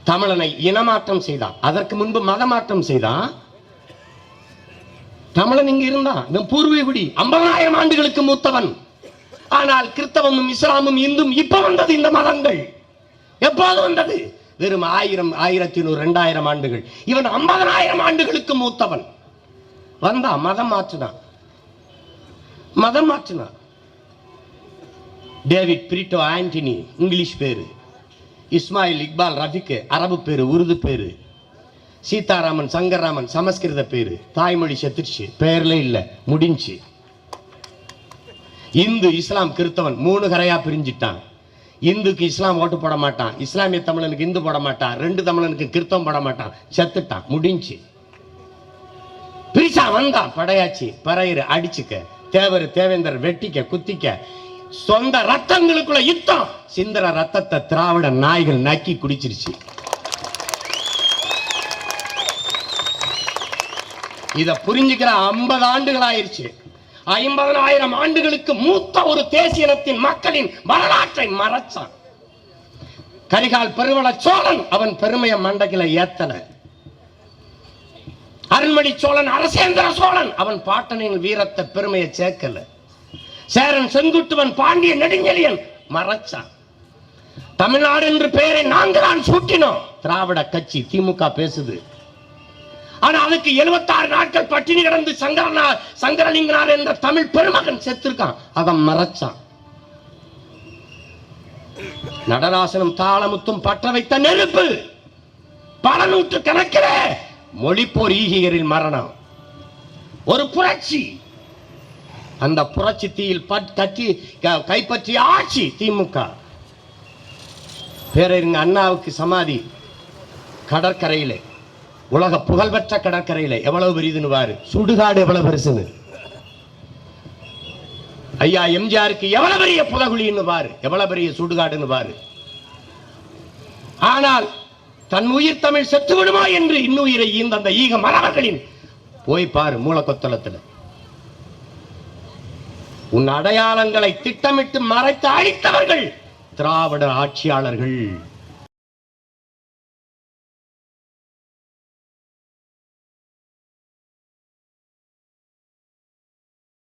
தமிழனை இனமாற்றம் செய்தான். அதற்கு முன்பு மதமாற்றம் செய்தான். தமிழன் இங்க இருந்தான். இவன் பூர்வீகுடி, 50,000 ஆண்டுகளுக்கு மூத்தவன். ஆனால் கிறிஸ்தவமும் இஸ்லாமும் இந்தும் இப்ப வந்தது. இந்த மதங்கள் எப்போது வந்தது? வெறும் 1000, 1100, 2000 ஆண்டுகள். இவன் 50,000 ஆண்டுகளுக்கு மூத்தவன். வந்தான், மதம் மாற்றினான். டேவிட் பிரிட்டோ ஆண்டனி இங்கிலீஷ் பேரு, இஸ்மாயில் இக்பால் ரஃபிக் அரபு பேரு, உருது பேரு, சீதாராமன் சங்கர்ராமன் சமஸ்கிருத பேரு, தாய்மொழி செத்துருச்சு, பேர்ல இல்ல, முடிஞ்சு. இந்து இஸ்லாம் கிறிஸ்தவன் 3 கரையா பிரிஞ்சிட்டான். இந்துக்கு இஸ்லாம் ஓட்டு போட மாட்டான், இஸ்லாமிய தமிழனுக்கு இந்து போட மாட்டான், 2 தமிழனுக்கு கிறிஸ்தவம் போட மாட்டான், செத்துட்டான், முடிஞ்சு. பிரிச்சா வந்தான், படையாச்சி, பறையரு அடிச்சுக்க, தேவர் தேவேந்தர் வெட்டிக்க குத்திக்க, சொந்த ரத்தங்களுக்குள்ள யுத்தம். சிந்தர ரத்தத்தை திராவிட நாய்கள் நக்கி குடிச்சிருச்சு. இத புரிஞ்சுக்கிற 50 ஆண்டுகள் ஆயிருச்சு. 50,000 ஆண்டுகளுக்கு மூத்த ஒரு தேசியனத்தின் மக்களின் வரலாற்றை மறைச்சான். கரிகால் பெருவள சோழன் அவன் பெருமையை மண்டையில ஏத்தல. அருண்மொழி சோழன், அரசேந்திர சோழன் அவன் பாட்டனின் வீரத்தை பெருமையை சேர்க்கல. சேரன், செங்குட்டுவன், பாண்டிய நெடுஞ்செழியன் மறைச்சான். தமிழ்நாடு என்று பெயரை நாங்கள் தான் சூட்டினோம். திராவிட கட்சி திமுக பேசுது. ஆனா அதுக்கு 76 நாட்கள் பட்டினி கிடந்து சங்கரலிங்கனார் என்ற தமிழ் பெருமகன் செத்திருக்கான். அவன் மறைச்சான். நடராசனும் தாளமுத்தும் பற்ற வைத்த நெருப்பு பல நூற்று கணக்கில் மொழிப்போர் ஈகியரில் மரணம். ஒரு புரட்சி. அந்த புரட்சி தீயில் கைப்பற்றிய ஆட்சி திமுக. பேரறிஞர் அண்ணாவுக்கு சமாதி கடற்கரையிலே, உலக புகழ்பெற்ற கடற்கரையிலே எவ்வளவு பெரியதுன்னு பாரு. சுடுகாடு எவ்வளவு பெருசுன்னு. ஐயா எம்ஜிஆருக்கு எவ்வளவு பெரிய புதகுழின்னு பாரு, எவ்வளவு பெரிய சுடுகாடுன்னு பாரு. ஆனால் தன் உயிர் தமிழ் செத்து விடுமா என்று இன்னுயிரை ஈந்த அந்த ஈக மரவர்களின் போய் பாரு மூலக்கொத்தளத்தில். உன் அடையாளங்களை திட்டமிட்டு மறைத்து அழித்தவர்கள் திராவிட ஆட்சியாளர்கள்.